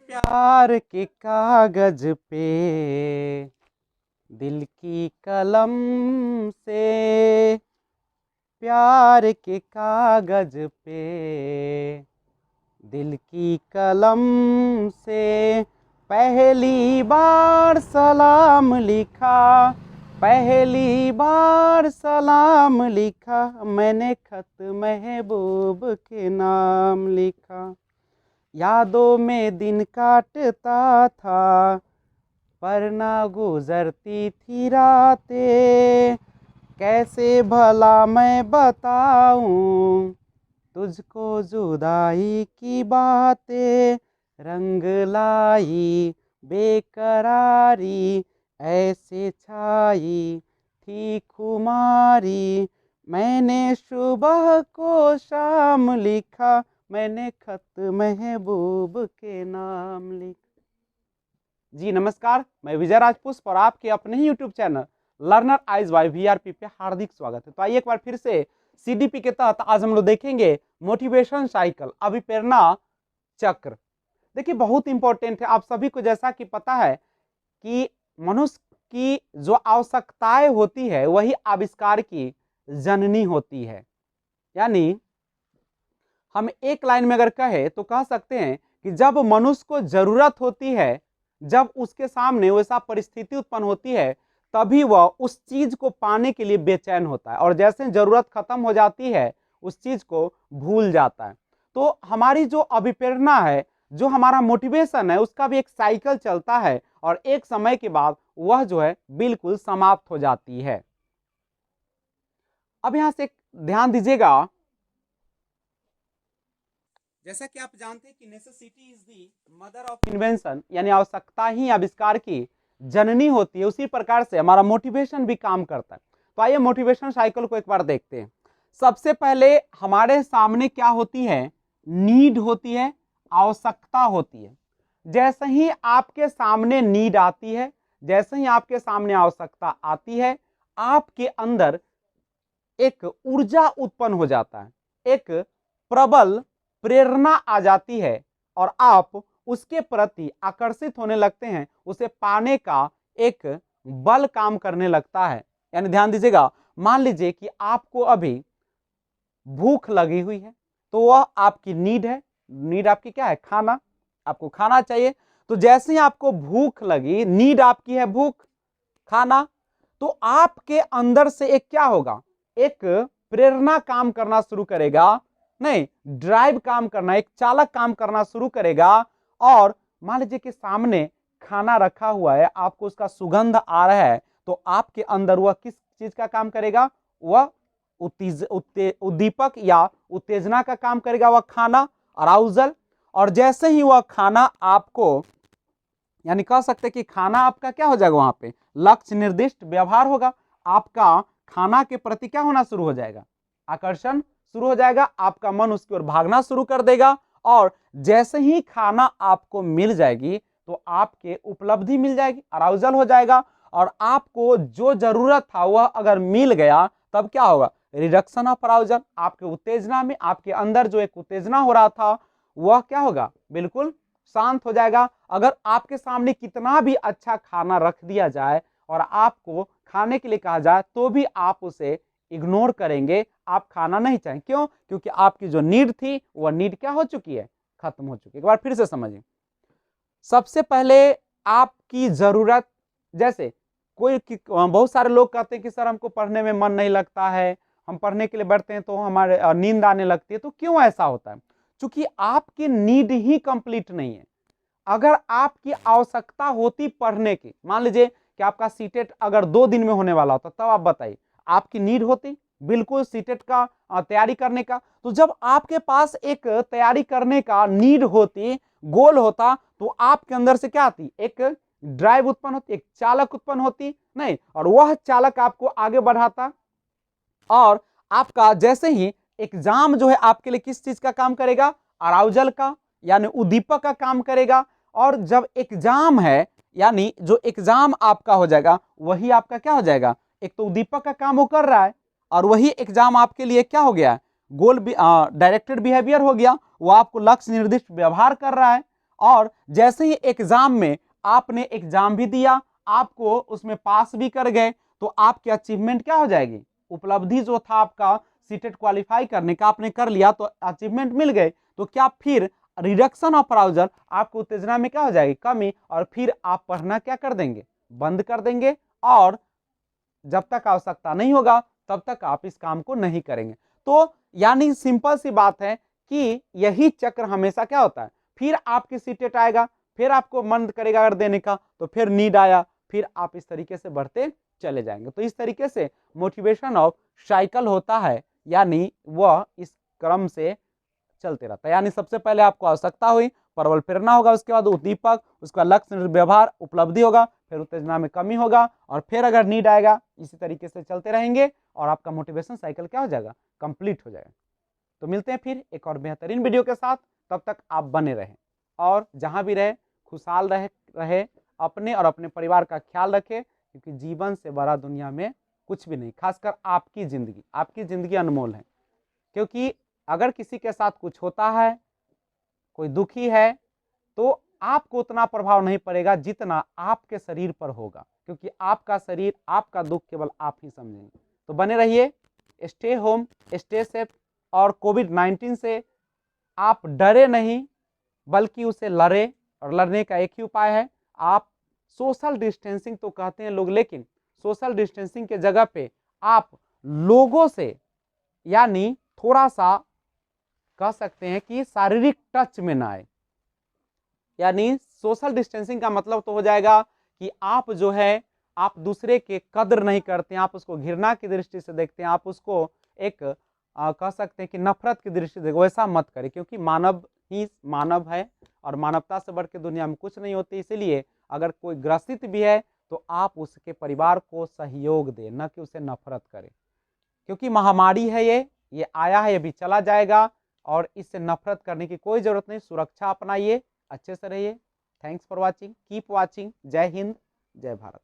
प्यार के कागज पे दिल की कलम से, प्यार के कागज पे दिल की कलम से पहली बार सलाम लिखा, पहली बार सलाम लिखा, मैंने खत महबूब के नाम लिखा। यादों में दिन काटता था पर ना गुजरती थी रातें, कैसे भला मैं बताऊं तुझको जुदाई की बातें। रंग लाई बेकरारी ऐसे छाई थी खुमारी, मैंने सुबह को शाम लिखा, मैंने खत महबूब के नाम लिखा। जी नमस्कार, मैं विजय राजपुष्प और आपके अपने ही YouTube channel Learner Eyes by VRP पे हार्दिक स्वागत है। तो आइए एक बार फिर से सीडीपी के तहत आज हम लोग देखेंगे मोटिवेशन साइकिल, अभिप्रेरणा चक्र। देखिए बहुत इंपॉर्टेंट है, आप सभी को जैसा कि पता है कि मनुष्य की जो आवश्यकताएं होती है वही आविष्कार की जननी होती है। यानी हम एक लाइन में अगर कहे तो कह सकते हैं कि जब मनुष्य को जरूरत होती है, जब उसके सामने वैसा परिस्थिति उत्पन्न होती है, तभी वह उस चीज को पाने के लिए बेचैन होता है और जैसे जरूरत खत्म हो जाती है उस चीज को भूल जाता है। तो हमारी जो अभिप्रेरणा है, जो हमारा मोटिवेशन है, उसका भी एक साइकिल चलता है और एक समय के बाद वह जो है बिल्कुल समाप्त हो जाती है। अब यहां से ध्यान दीजिएगा, जैसा कि आप जानते हैं कि necessity is the mother of invention, यानी आवश्यकता ही आविष्कार की जननी होती है, उसी प्रकार से हमारा मोटिवेशन भी काम करता है। तो आइए मोटिवेशन साइकिल को एक बार देखते हैं। सबसे पहले हमारे सामने क्या होती है, नीड होती है, आवश्यकता होती है। जैसे ही आपके सामने नीड आती है, जैसे ही आपके सामने आवश्यकता आती है, आपके अंदर एक ऊर्जा उत्पन्न हो जाता है, एक प्रबल प्रेरणा आ जाती है और आप उसके प्रति आकर्षित होने लगते हैं, उसे पाने का एक बल काम करने लगता है। यानी ध्यान दीजिएगा, मान लीजिए कि आपको अभी भूख लगी हुई है, तो वह आपकी नीड है। नीड आपकी क्या है, खाना, आपको खाना चाहिए। तो जैसे ही आपको भूख लगी, नीड आपकी है भूख, खाना, तो आपके अंदर से एक क्या होगा, एक प्रेरणा काम करना शुरू करेगा, नहीं ड्राइव काम करना, एक चालक काम करना शुरू करेगा। और मान लीजिए कि सामने खाना रखा हुआ है, आपको उसका सुगंध आ रहा है, तो आपके अंदर वह किस चीज का काम करेगा, वह उद्दीपक या उत्तेजना का काम करेगा, वह खाना, अराउजल। और जैसे ही वह खाना आपको, यानी कह सकते कि खाना आपका क्या हो जाएगा, वहां पे लक्ष्य निर्दिष्ट व्यवहार होगा, आपका खाना के प्रति क्या होना शुरू हो जाएगा, आकर्षण शुरू हो जाएगा, आपका मन उसकी ओर भागना शुरू कर देगा। और जैसे ही खाना आपको मिल जाएगी तो आपके उपलब्धि मिल जाएगी, अराउजल हो जाएगा, और आपको जो जरूरत था वह अगर मिल गया तब क्या होगा, रिडक्शन ऑफ अराउजल। आपके उत्तेजना में, आपके अंदर जो एक उत्तेजना हो रहा था वह क्या होगा, बिल्कुल शांत हो जाएगा। अगर आपके सामने कितना भी अच्छा खाना रख दिया जाए और आपको खाने के लिए कहा जाए तो भी आप उसे इग्नोर करेंगे, आप खाना नहीं चाहेंगे। क्यों? क्योंकि आपकी जो नीड थी वह नीड क्या हो चुकी है, खत्म हो चुकी है। एक बार फिर से समझिए, सबसे पहले आपकी जरूरत, जैसे कोई बहुत सारे लोग कहते हैं कि सर हमको पढ़ने में मन नहीं लगता है, हम पढ़ने के लिए बैठते हैं तो हमारे नींद आने लगती है। तो क्यों ऐसा होता है? क्योंकि आपकी नीड ही कंप्लीट नहीं है। अगर आपकी आवश्यकता होती पढ़ने की, मान लीजिए कि आपका सीटेट अगर 2 दिन में होने वाला होता, तब आप बताइए आपकी नीड होती बिल्कुल सीटेट का तैयारी करने का। तो जब आपके पास एक तैयारी करने का नीड होती, गोल होता, तो आपके अंदर से क्या आती, एक ड्राइव उत्पन्न होती, एक चालक उत्पन्न होती, नहीं, और वह चालक आपको आगे बढ़ाता। और आपका जैसे ही एग्जाम जो है आपके लिए किस चीज का काम करेगा, अराउजल का, यानी उद्दीपक का काम करेगा। और जब एग्जाम है, यानी जो एग्जाम आपका हो जाएगा वही आपका क्या हो जाएगा, एक तो उद्दीपक का काम वो कर रहा है, और वही एग्जाम आपके लिए क्या हो गया, गोल डायरेक्टेड बिहेवियर हो गया, वो आपको लक्ष्य निर्दिष्ट व्यवहार कर रहा है। और जैसे ही एग्जाम में आपने एग्जाम भी दिया, आपको उसमें पास भी कर गए, तो आपकी अचीवमेंट क्या हो जाएगी, उपलब्धि जो था आपका सीटेट क्वालिफाई करने का आपने कर लिया, तो अचीवमेंट मिल गए, तो क्या फिर रिडक्शन ऑफ अराउजल, आपको उत्तेजना में क्या हो जाएगी, कमी, और फिर आप पढ़ना क्या कर देंगे, बंद कर देंगे, और जब तक आवश्यकता नहीं होगा तब तक आप इस काम को नहीं करेंगे। तो यानी सिंपल सी बात है कि यही चक्र हमेशा क्या होता है, फिर आपकी सीटेट आएगा, फिर आपको मन करेगा अगर देने का, तो फिर नीड आया, फिर आप इस तरीके से बढ़ते चले जाएंगे। तो इस तरीके से मोटिवेशन ऑफ साइकिल होता है, यानी वह इस क्रम से चलते रहता है। यानी सबसे पहले आपको आवश्यकता हुई, प्रबल प्रेरणा होगा, उसके बाद उद्दीपक, उसका लक्ष्य व्यवहार उपलब्धि होगा, फिर उत्तेजना में कमी होगा, और फिर अगर नीड आएगा, इसी तरीके से चलते रहेंगे और आपका मोटिवेशन साइकिल क्या हो जाएगा, कंप्लीट हो जाएगा। तो मिलते हैं फिर एक और बेहतरीन वीडियो के साथ, तब तक आप बने रहें और जहां भी रहे खुशहाल रहे, अपने और अपने परिवार का ख्याल रखें, क्योंकि जीवन से बड़ा दुनिया में कुछ भी नहीं, खासकर आपकी जिंदगी अनमोल है। क्योंकि अगर किसी के साथ कुछ होता है, कोई दुखी है, तो आपको उतना प्रभाव नहीं पड़ेगा जितना आपके शरीर पर होगा, क्योंकि आपका शरीर, आपका दुख केवल आप ही समझेंगे। तो बने रहिए, स्टे होम, स्टे सेफ, और कोविड-19 से आप डरे नहीं, बल्कि उसे लड़े, और लड़ने का एक ही उपाय है, आप सोशल डिस्टेंसिंग तो कहते हैं लोग, लेकिन सोशल डिस्टेंसिंग के जगह पे आप लोगों से, यानी थोड़ा सा कह सकते हैं कि शारीरिक टच में ना आए। यानी सोशल डिस्टेंसिंग का मतलब तो हो जाएगा कि आप जो है, आप दूसरे के कद्र नहीं करते हैं, आप उसको घृणा की दृष्टि से देखते हैं, आप उसको एक कह सकते हैं कि नफरत की दृष्टि से देखो, वैसा मत करें, क्योंकि मानव ही मानव है और मानवता से बढ़ के दुनिया में कुछ नहीं होती। इसीलिए अगर कोई ग्रसित भी है तो आप उसके परिवार को सहयोग दें, न कि उसे नफरत करें, क्योंकि महामारी है, ये आया है, ये भी चला जाएगा, और इससे नफरत करने की कोई जरूरत नहीं। सुरक्षा अपनाइए, अच्छे से रहिए। Thanks for watching, keep watching. जय हिंद, जय भारत।